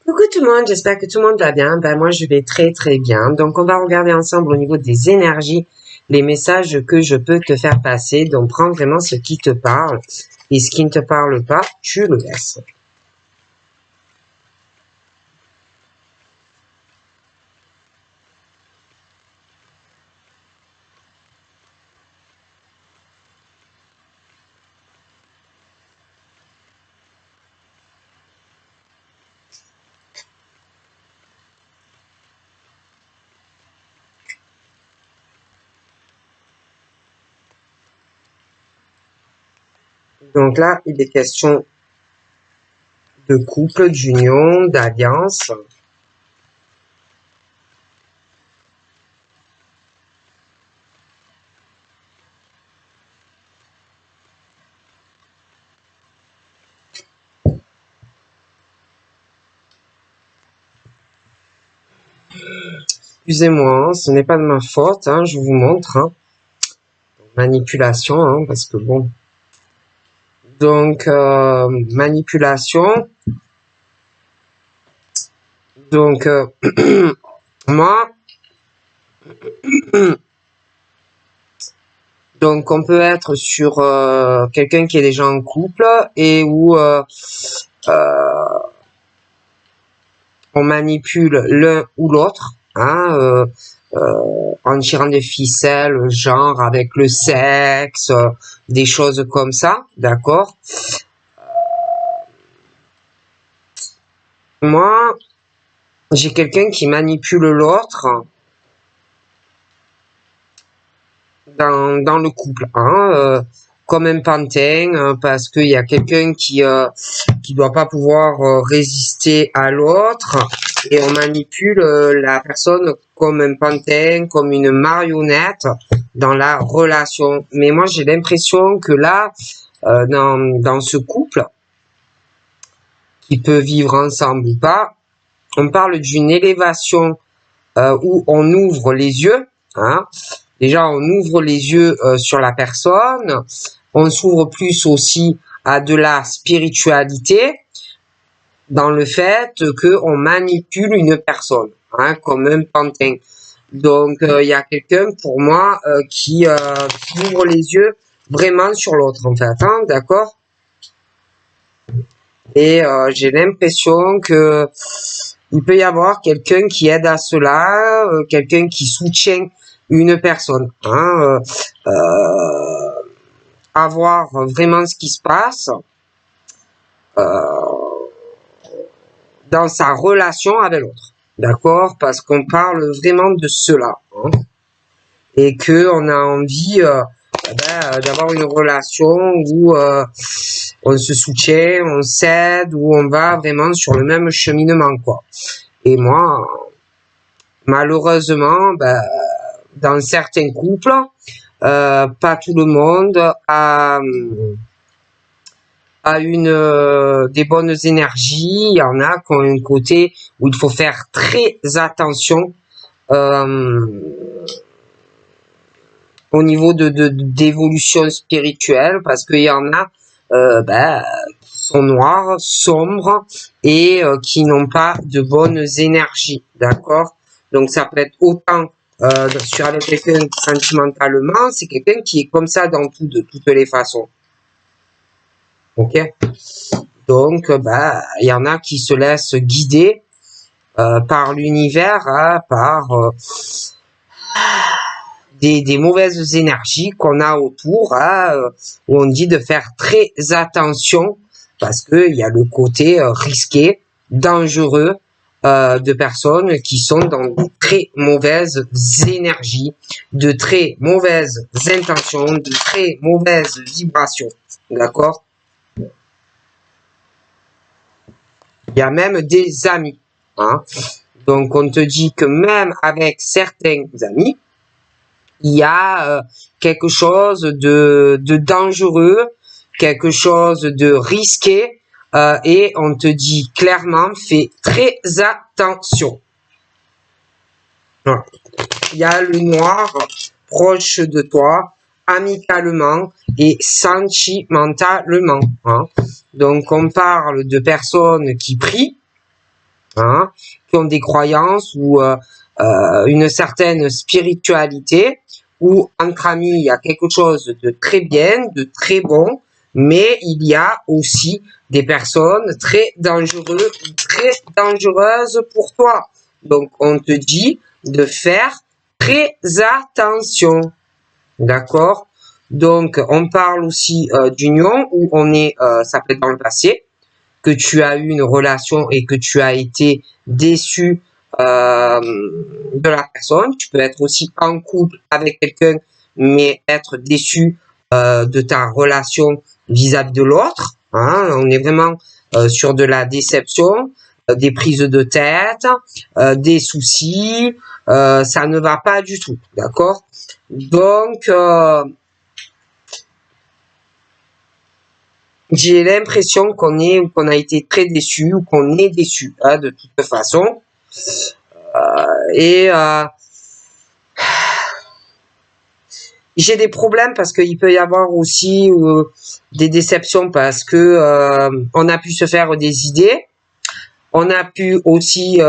Coucou tout le monde, j'espère que tout le monde va bien. Ben moi je vais très très bien. Donc on va regarder ensemble au niveau des énergies les messages que je peux te faire passer. Donc prends vraiment ce qui te parle et ce qui ne te parle pas, tu le laisses. Donc là, il est question de couple, d'union, d'alliance. Excusez-moi, ce n'est pas de ma faute, hein, je vous montre. Hein. Manipulation, hein, parce que bon. Donc, manipulation. Donc, moi, donc on peut être sur quelqu'un qui est déjà en couple et où on manipule l'un ou l'autre, hein, en tirant des ficelles, genre avec le sexe, des choses comme ça, d'accord. Moi, j'ai quelqu'un qui manipule l'autre dans le couple, hein, comme un pantin, parce qu'il y a quelqu'un qui doit pas pouvoir résister à l'autre, et on manipule la personne comme un pantin, comme une marionnette dans la relation. Mais moi, j'ai l'impression que là, dans ce couple, qui peut vivre ensemble ou pas, on parle d'une élévation où on ouvre les yeux, hein. Déjà, on ouvre les yeux sur la personne, on s'ouvre plus aussi à de la spiritualité dans le fait qu'on manipule une personne, hein, comme un pantin. Donc, il y a quelqu'un, pour moi, qui ouvre les yeux vraiment sur l'autre, en fait, hein, d'accord. Et j'ai l'impression que il peut y avoir quelqu'un qui aide à cela, quelqu'un qui soutient une personne, hein, à voir vraiment ce qui se passe dans sa relation avec l'autre, d'accord, parce qu'on parle vraiment de cela, hein, et que on a envie d'avoir une relation où on se soutient, on s'aide, où on va vraiment sur le même cheminement, quoi. Et moi, malheureusement, dans certains couples, pas tout le monde a des bonnes énergies. Il y en a qui ont un côté où il faut faire très attention au niveau d'évolution spirituelle, parce qu'il y en a qui sont noirs, sombres et qui n'ont pas de bonnes énergies, d'accord. Donc ça peut être autant avec quelqu'un sentimentalement, c'est quelqu'un qui est comme ça dans tout, de toutes les façons. Ok. Donc il y en a qui se laissent guider par l'univers, hein, par des mauvaises énergies qu'on a autour, hein, où on dit de faire très attention parce que il y a le côté risqué, dangereux de personnes qui sont dans de très mauvaises énergies, de très mauvaises intentions, de très mauvaises vibrations, d'accord. Il y a même des amis, hein. Donc on te dit que même avec certains amis, il y a quelque chose de dangereux, quelque chose de risqué, et on te dit clairement, fais très attention. Voilà. Il y a le noir proche de toi, amicalement et sentimentalement, hein. Donc on parle de personnes qui prient, hein, qui ont des croyances ou une certaine spiritualité, où entre amis, il y a quelque chose de très bien, de très bon, mais il y a aussi des personnes très dangereuses pour toi. Donc, on te dit de faire très attention. D'accord? Donc, on parle aussi d'union où on est, ça peut être dans le passé, que tu as eu une relation et que tu as été déçu de la personne. Tu peux être aussi en couple avec quelqu'un, mais être déçu de ta relation vis-à-vis de l'autre. Hein. On est vraiment sur de la déception, des prises de tête, des soucis. Ça ne va pas du tout, d'accord? Donc, j'ai l'impression qu'on a été très déçu ou qu'on est déçu, hein, de toute façon. Et j'ai des problèmes parce qu'il peut y avoir aussi des déceptions parce que on a pu se faire des idées, on a pu aussi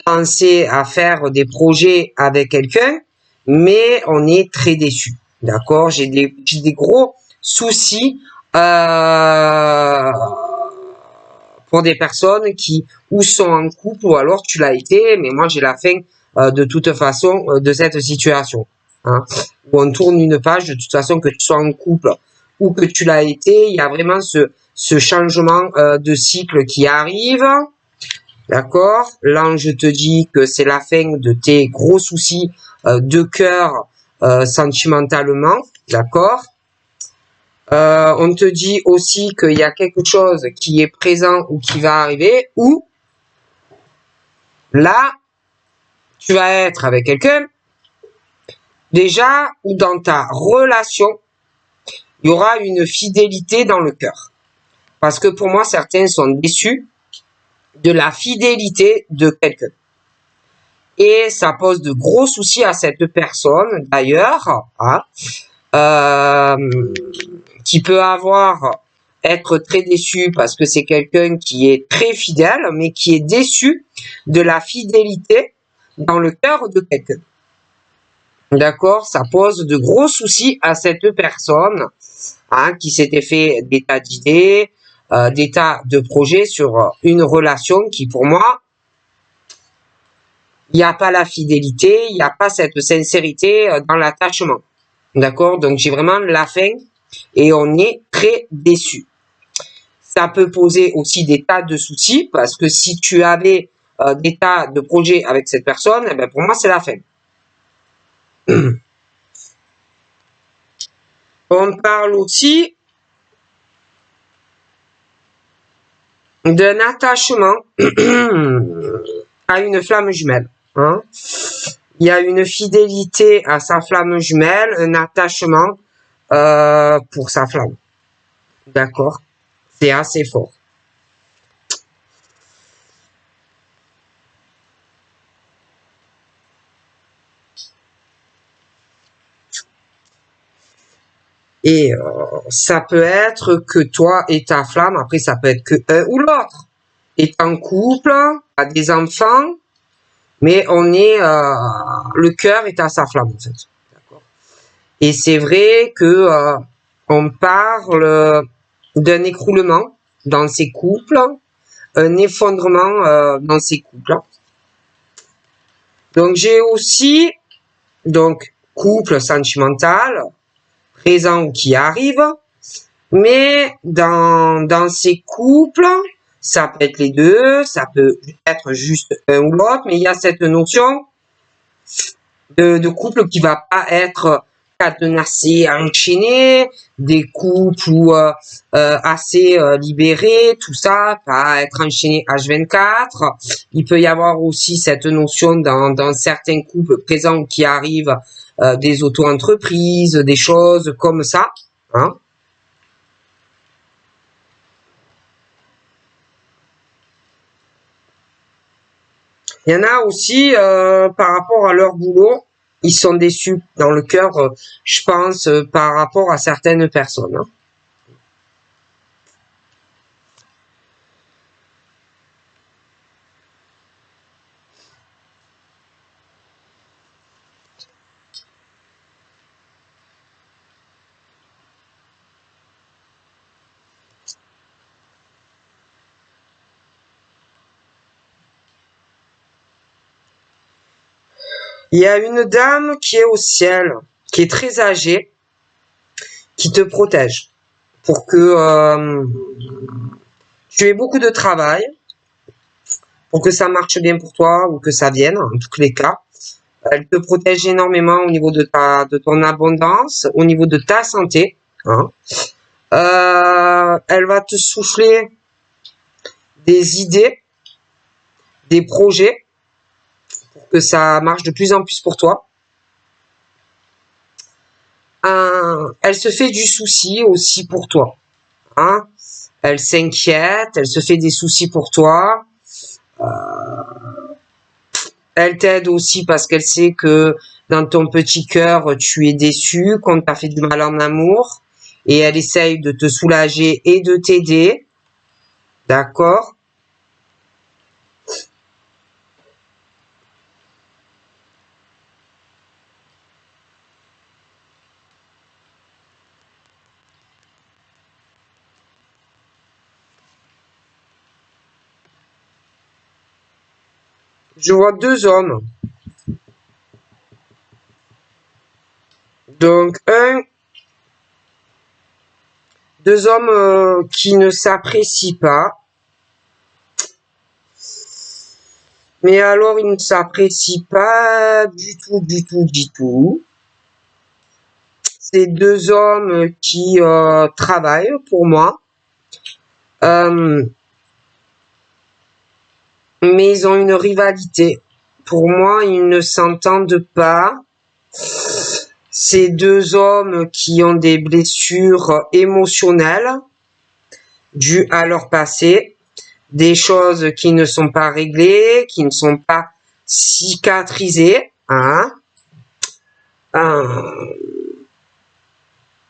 penser à faire des projets avec quelqu'un, mais on est très déçu. D'accord? J'ai des gros soucis pour des personnes qui ou sont en couple ou alors tu l'as été, mais moi j'ai la fin de toute façon de cette situation. Hein, où on tourne une page, de toute façon que tu sois en couple ou que tu l'as été, il y a vraiment ce changement de cycle qui arrive. D'accord? L'ange te dit que c'est la fin de tes gros soucis de cœur sentimentalement. D'accord? On te dit aussi qu'il y a quelque chose qui est présent ou qui va arriver, ou là, tu vas être avec quelqu'un, déjà, ou dans ta relation, il y aura une fidélité dans le cœur. Parce que pour moi, certains sont déçus de la fidélité de quelqu'un. Et ça pose de gros soucis à cette personne, d'ailleurs, hein, qui peut être très déçu parce que c'est quelqu'un qui est très fidèle, mais qui est déçu de la fidélité dans le cœur de quelqu'un. D'accord? Ça pose de gros soucis à cette personne, hein, qui s'était fait des tas d'idées, des tas de projets sur une relation qui, pour moi, il n'y a pas la fidélité, il n'y a pas cette sincérité dans l'attachement. D'accord? Donc, j'ai vraiment la fin et on est très déçu. Ça peut poser aussi des tas de soucis parce que si tu avais des tas de projets avec cette personne, eh ben pour moi, c'est la fin. On parle aussi d'un attachement à une flamme jumelle. Hein. Il y a une fidélité à sa flamme jumelle, un attachement pour sa flamme. D'accord? C'est assez fort. Et ça peut être que toi et ta flamme, après ça peut être que un ou l'autre, est en couple, a des enfants, mais on est le cœur est à sa flamme en fait. D'accord. Et c'est vrai que on parle d'un écroulement dans ces couples, un effondrement dans ces couples. Donc j'ai aussi couple sentimental présent ou qui arrive, mais dans ces couples, ça peut être les deux, ça peut être juste un ou l'autre, mais il y a cette notion de couple qui va pas être cadenassé, enchaîné, des couples où, assez libérés, tout ça, pas être enchaîné H24. Il peut y avoir aussi cette notion dans certains couples présents qui arrivent des auto-entreprises, des choses comme ça. Hein. Il y en a aussi par rapport à leur boulot, ils sont déçus dans le cœur, je pense, par rapport à certaines personnes. Hein. Il y a une dame qui est au ciel, qui est très âgée, qui te protège pour que tu aies beaucoup de travail, pour que ça marche bien pour toi ou que ça vienne, en tous les cas. Elle te protège énormément au niveau de ton abondance, au niveau de ta santé. Hein. Elle va te souffler des idées, des projets, pour que ça marche de plus en plus pour toi. Elle se fait du souci aussi pour toi. Hein. Elle s'inquiète, elle se fait des soucis pour toi. Elle t'aide aussi parce qu'elle sait que dans ton petit cœur, tu es déçu, qu'on t'a fait du mal en amour. Et elle essaye de te soulager et de t'aider. D'accord? Je vois 2 hommes. Donc, 2 hommes qui ne s'apprécient pas. Mais alors, ils ne s'apprécient pas du tout, du tout, du tout. C'est 2 hommes qui travaillent pour moi. Mais ils ont une rivalité. Pour moi, ils ne s'entendent pas. C'est 2 hommes qui ont des blessures émotionnelles dues à leur passé, des choses qui ne sont pas réglées, qui ne sont pas cicatrisées. Hein.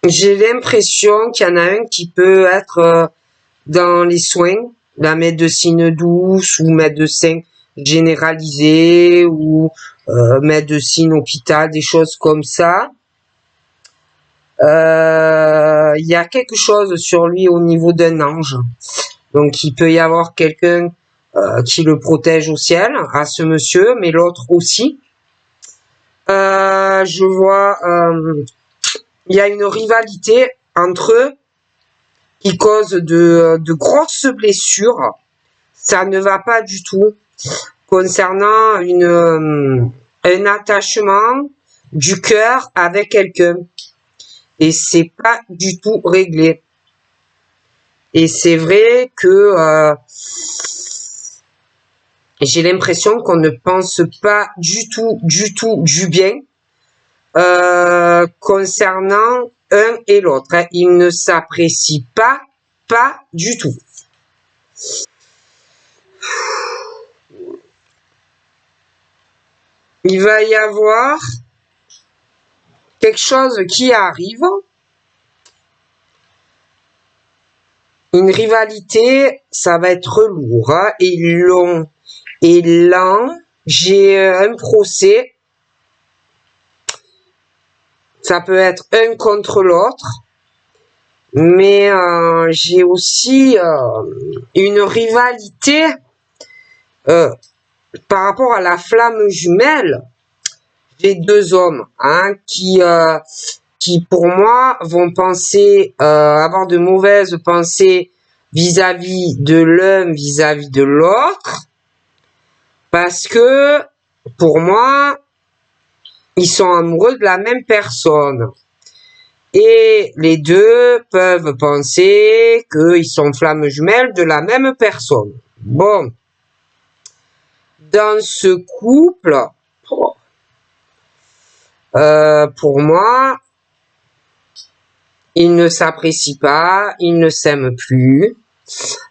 J'ai l'impression qu'il y en a un qui peut être dans les soins, la médecine douce ou médecin généralisé ou médecine hôpital, des choses comme ça. Il y a quelque chose sur lui au niveau d'un ange. Donc il peut y avoir quelqu'un qui le protège au ciel, à ce monsieur, mais l'autre aussi. Je vois, il y a une rivalité entre eux qui cause de grosses blessures. Ça ne va pas du tout concernant un attachement du cœur avec quelqu'un. Et c'est pas du tout réglé. Et c'est vrai que j'ai l'impression qu'on ne pense pas du tout du bien concernant un et l'autre. Hein. Ils ne s'apprécient pas du tout. Il va y avoir quelque chose qui arrive. Une rivalité, ça va être lourd hein, et long et lent. J'ai un procès. Ça peut être un contre l'autre. Mais j'ai aussi une rivalité par rapport à la flamme jumelle. J'ai 2 hommes hein, qui pour moi vont penser avoir de mauvaises pensées vis-à-vis de l'un vis-à-vis de l'autre parce que pour moi ils sont amoureux de la même personne et les 2 peuvent penser qu'ils sont flammes jumelles de la même personne. Bon, dans ce couple pour moi ils ne s'apprécient pas, ils ne s'aiment plus,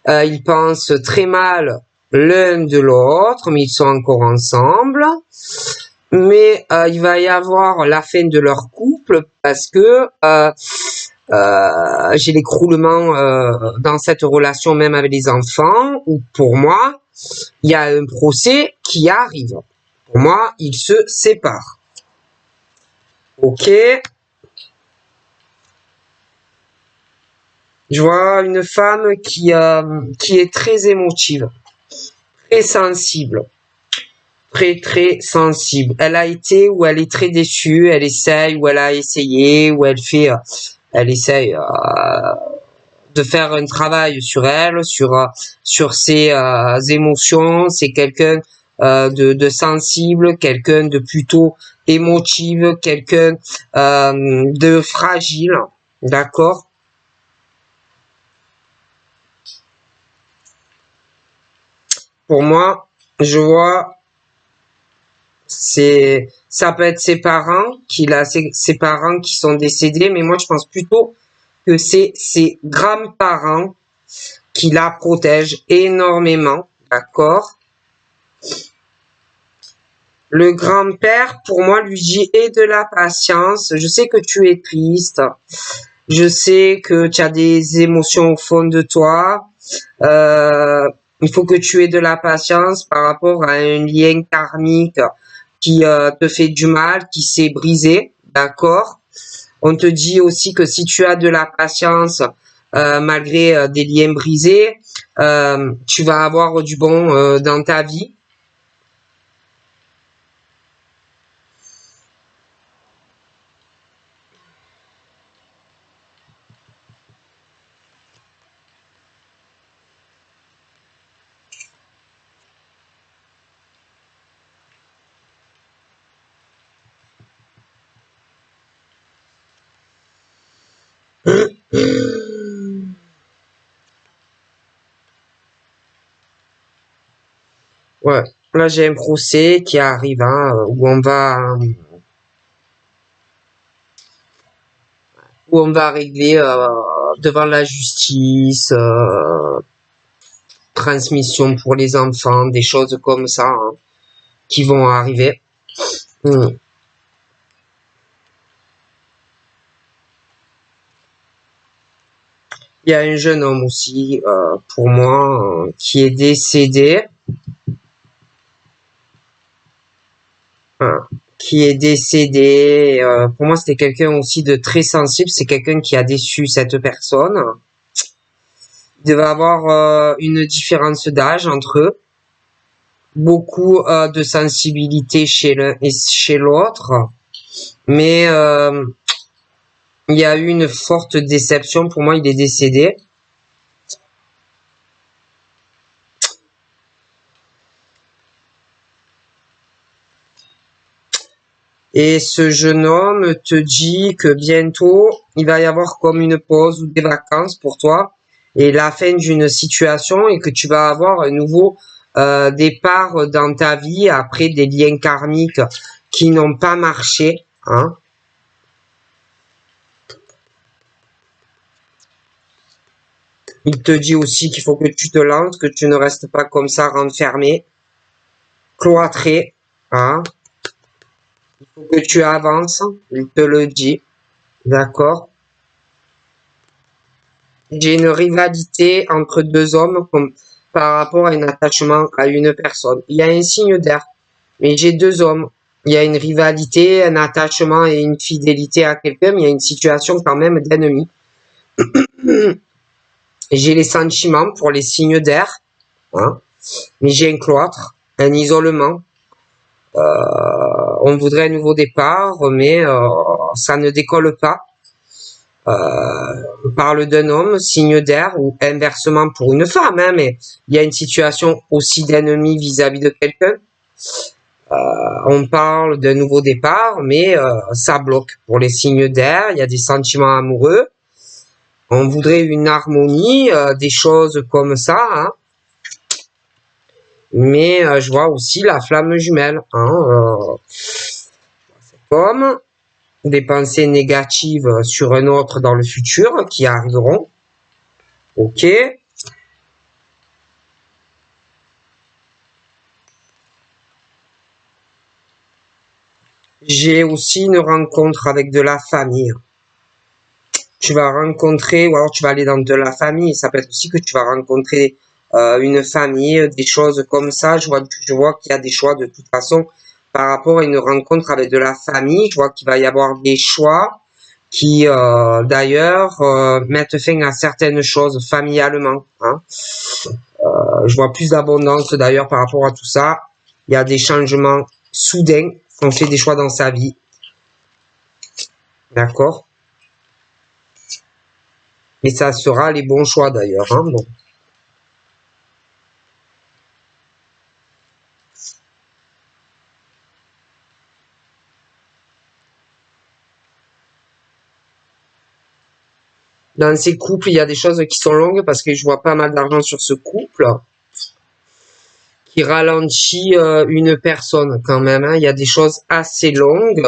ils pensent très mal l'un de l'autre, mais ils sont encore ensemble. Mais il va y avoir la fin de leur couple parce que j'ai l'écroulement dans cette relation même avec les enfants, où pour moi, il y a un procès qui arrive. Pour moi, ils se séparent. Ok. Je vois une femme qui est très émotive, très sensible, très très sensible. Elle a été ou elle est très déçue, elle essaye ou elle a essayé ou elle essaye de faire un travail sur elle, sur ses émotions. C'est quelqu'un de sensible, quelqu'un de plutôt émotive, quelqu'un de fragile, d'accord? Pour moi, je vois, ça peut être ses parents, ses parents qui sont décédés, mais moi je pense plutôt que c'est ses grands-parents qui la protègent énormément, d'accord? Le grand-père, pour moi, lui dit aie de la patience. Je sais que tu es triste. Je sais que tu as des émotions au fond de toi. Euh, il faut que tu aies de la patience par rapport à un lien karmique qui te fait du mal, qui s'est brisé, d'accord? On te dit aussi que si tu as de la patience, malgré des liens brisés, tu vas avoir du bon dans ta vie. Ouais, là j'ai un procès qui arrive, hein, où on va régler devant la justice, transmission pour les enfants, des choses comme ça hein, qui vont arriver. Hmm. Il y a un jeune homme aussi, pour moi, qui est décédé. Qui est décédé. Pour moi, c'était quelqu'un aussi de très sensible. C'est quelqu'un qui a déçu cette personne. Il devait avoir une différence d'âge entre eux. Beaucoup de sensibilité chez l'un et chez l'autre. Mais il y a eu une forte déception. Pour moi, il est décédé. Et ce jeune homme te dit que bientôt, il va y avoir comme une pause ou des vacances pour toi et la fin d'une situation et que tu vas avoir un nouveau départ dans ta vie après des liens karmiques qui n'ont pas marché. Hein. Il te dit aussi qu'il faut que tu te lances, que tu ne restes pas comme ça renfermé, cloîtré. Hein. Il faut que tu avances, il te le dit. D'accord? J'ai une rivalité entre deux hommes par rapport à un attachement à une personne. Il y a un signe d'air, mais j'ai deux hommes. Il y a une rivalité, un attachement et une fidélité à quelqu'un, mais il y a une situation quand même d'ennemi. J'ai les sentiments pour les signes d'air, hein, mais j'ai un cloître, un isolement. On voudrait un nouveau départ, mais ça ne décolle pas. On parle d'un homme, signe d'air, ou inversement pour une femme, hein, mais il y a une situation aussi d'ennemi vis-à-vis de quelqu'un. On parle d'un nouveau départ, mais ça bloque. Pour les signes d'air, il y a des sentiments amoureux. On voudrait une harmonie, des choses comme ça, hein. Mais je vois aussi la flamme jumelle. Hein, comme des pensées négatives sur un autre dans le futur qui arriveront. Ok. J'ai aussi une rencontre avec de la famille. Tu vas rencontrer, ou alors tu vas aller dans de la famille. Ça peut être aussi que tu vas rencontrer une famille, des choses comme ça. Je vois qu'il y a des choix de toute façon par rapport à une rencontre avec de la famille. Je vois qu'il va y avoir des choix qui, d'ailleurs, mettent fin à certaines choses familialement. Hein. Je vois plus d'abondance d'ailleurs par rapport à tout ça. il y a des changements soudains, on fait des choix dans sa vie. D'accord? Et ça sera les bons choix d'ailleurs. Hein, bon. Dans ces couples, il y a des choses qui sont longues parce que je vois pas mal d'argent sur ce couple qui ralentit une personne quand même. Hein. Il y a des choses assez longues.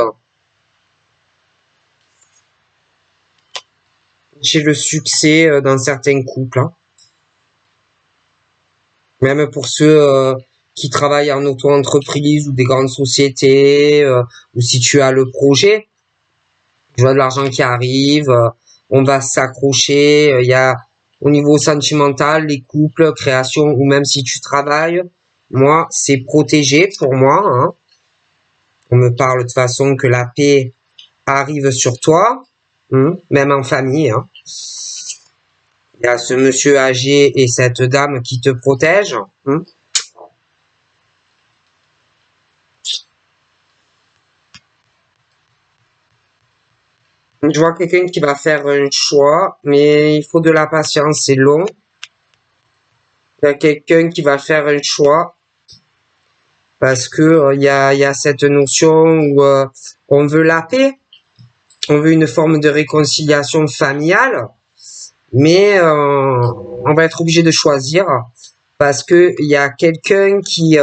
J'ai le succès dans certains couples. Hein. Même pour ceux qui travaillent en auto-entreprise ou des grandes sociétés, ou si tu as le projet, je vois de l'argent qui arrive, on va s'accrocher, il y a au niveau sentimental, les couples, création, ou même si tu travailles, moi, c'est protégé pour moi. Hein. On me parle de façon que la paix arrive sur toi, même en famille. Hein. Il y a ce monsieur âgé et cette dame qui te protègent. Je vois quelqu'un qui va faire un choix, mais il faut de la patience, c'est long. Il y a quelqu'un qui va faire un choix parce que il y a cette notion où on veut la paix, on veut une forme de réconciliation familiale, mais on va être obligé de choisir parce que il y a quelqu'un qui est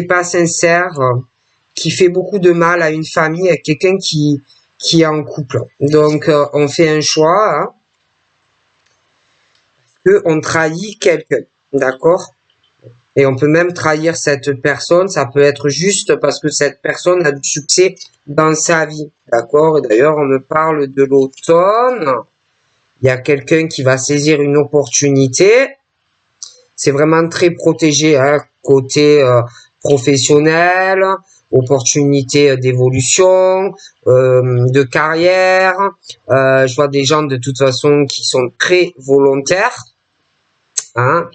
pas sincère, qui fait beaucoup de mal à une famille, à quelqu'un qui est en couple. Donc on fait un choix. Hein, on trahit quelqu'un, d'accord? Et on peut même trahir cette personne, ça peut être juste parce que cette personne a du succès dans sa vie, d'accord? Et d'ailleurs, on me parle de l'automne, il y a quelqu'un qui va saisir une opportunité, c'est vraiment très protégé, hein, côté professionnel, opportunité d'évolution, de carrière, je vois des gens de toute façon qui sont très volontaires, hein,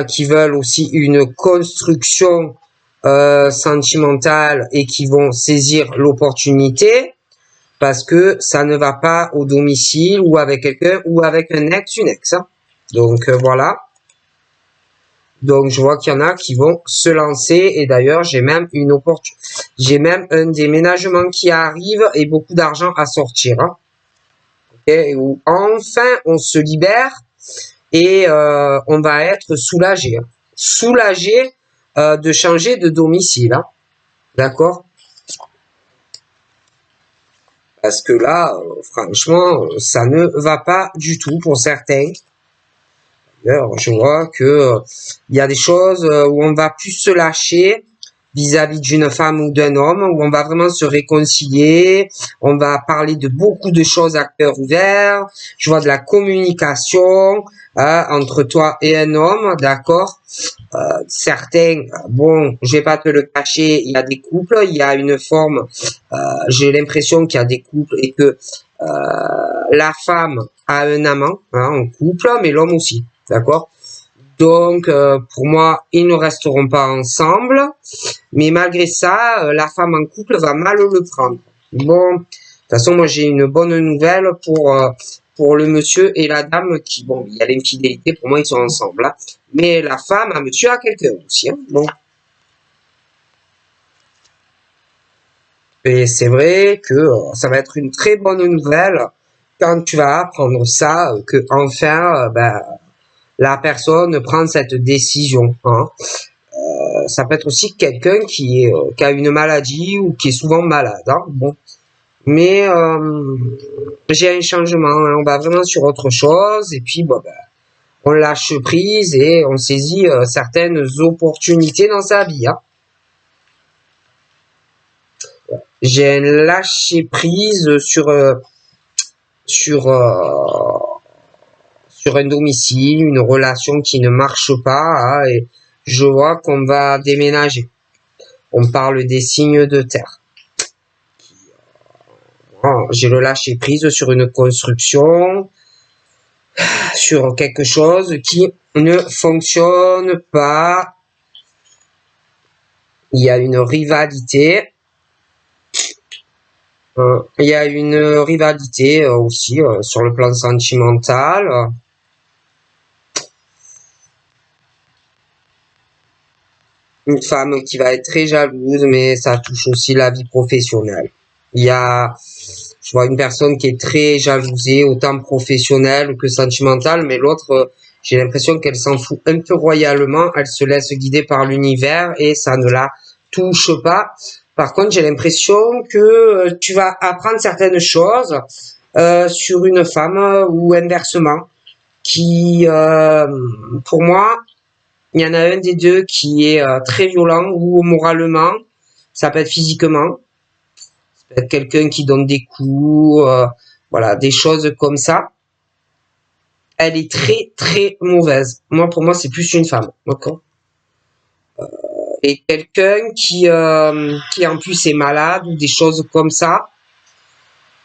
qui veulent aussi une construction sentimentale et qui vont saisir l'opportunité parce que ça ne va pas au domicile ou avec quelqu'un ou avec un ex, une ex. Hein. Donc voilà. Donc je vois qu'il y en a qui vont se lancer et d'ailleurs j'ai même une opportunité, j'ai même un déménagement qui arrive et beaucoup d'argent à sortir. Hein. Okay, où enfin on se libère et on va être soulagé. Hein. Soulagé de changer de domicile. Hein. D'accord? Parce que là, franchement, ça ne va pas du tout pour certains. D'ailleurs, je vois que il y a des choses où on va plus se lâcher vis-à-vis d'une femme ou d'un homme, où on va vraiment se réconcilier, on va parler de beaucoup de choses à cœur ouvert, je vois de la communication entre toi et un homme, d'accord? Certains, bon, je vais pas te le cacher, il y a des couples, il y a une forme, j'ai l'impression qu'il y a des couples et que la femme a un amant, hein, en couple, mais l'homme aussi, d'accord? Donc, pour moi, ils ne resteront pas ensemble, mais malgré ça, la femme en couple va mal le prendre. Bon, de toute façon, moi, j'ai une bonne nouvelle pour le monsieur et la dame qui, bon, il y a l'infidélité, pour moi, ils sont ensemble. Hein. Mais la femme a me tué à quelqu'un aussi. Hein. Bon. Et c'est vrai que ça va être une très bonne nouvelle quand tu vas apprendre ça, que enfin, la personne prend cette décision. Hein. Ça peut être aussi quelqu'un qui a une maladie ou qui est souvent malade. Hein. Bon. Mais j'ai un changement. Hein. On va vraiment sur autre chose et puis bon, on lâche prise et on saisit certaines opportunités dans sa vie. Hein. J'ai un lâcher prise sur sur un domicile, une relation qui ne marche pas, hein, et je vois qu'on va déménager. On parle des signes de terre. J'ai le lâcher prise sur une construction, sur quelque chose qui ne fonctionne pas. il y a une rivalité. Il y a une rivalité aussi sur le plan sentimental. Une femme qui va être très jalouse, mais ça touche aussi la vie professionnelle. Je vois une personne qui est très jalousée, autant professionnelle que sentimentale, mais l'autre, j'ai l'impression qu'elle s'en fout un peu royalement, elle se laisse guider par l'univers et ça ne la touche pas. Par contre, j'ai l'impression que tu vas apprendre certaines choses sur une femme ou inversement, qui, pour moi, il y en a un des deux qui est très violent ou moralement, ça peut être physiquement, ça peut être quelqu'un qui donne des coups, voilà, des choses comme ça. Elle est très très mauvaise. Moi, pour moi, c'est plus une femme, d'accord. Et quelqu'un qui en plus est malade ou des choses comme ça.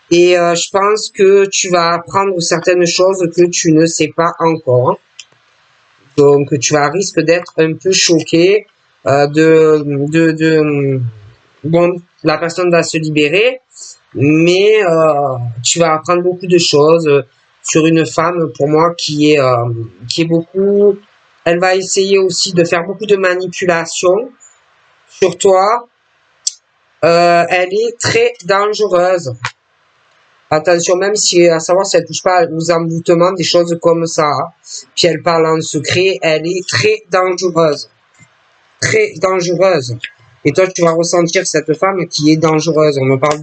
Et je pense que tu vas apprendre certaines choses que tu ne sais pas encore. Donc, tu vas risque d'être un peu choqué bon, la personne va se libérer, mais tu vas apprendre beaucoup de choses sur une femme, pour moi, qui est beaucoup. Elle va essayer aussi de faire beaucoup de manipulations sur toi. Elle est très dangereuse. Attention, même si, à savoir si elle touche pas aux emboutements, des choses comme ça, hein. Puis elle parle en secret, elle est très dangereuse. Très dangereuse. Et toi, tu vas ressentir cette femme qui est dangereuse. On me parle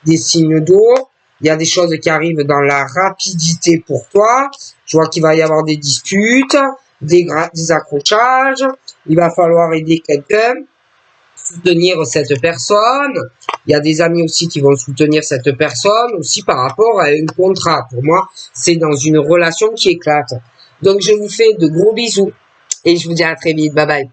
des signes d'eau. Il y a des choses qui arrivent dans la rapidité pour toi. Je vois qu'il va y avoir des disputes, des accrochages. Il va falloir aider quelqu'un, soutenir cette personne. Il y a des amis aussi qui vont soutenir cette personne aussi par rapport à un contrat. Pour moi, c'est dans une relation qui éclate. Donc, je vous fais de gros bisous et je vous dis à très vite. Bye bye.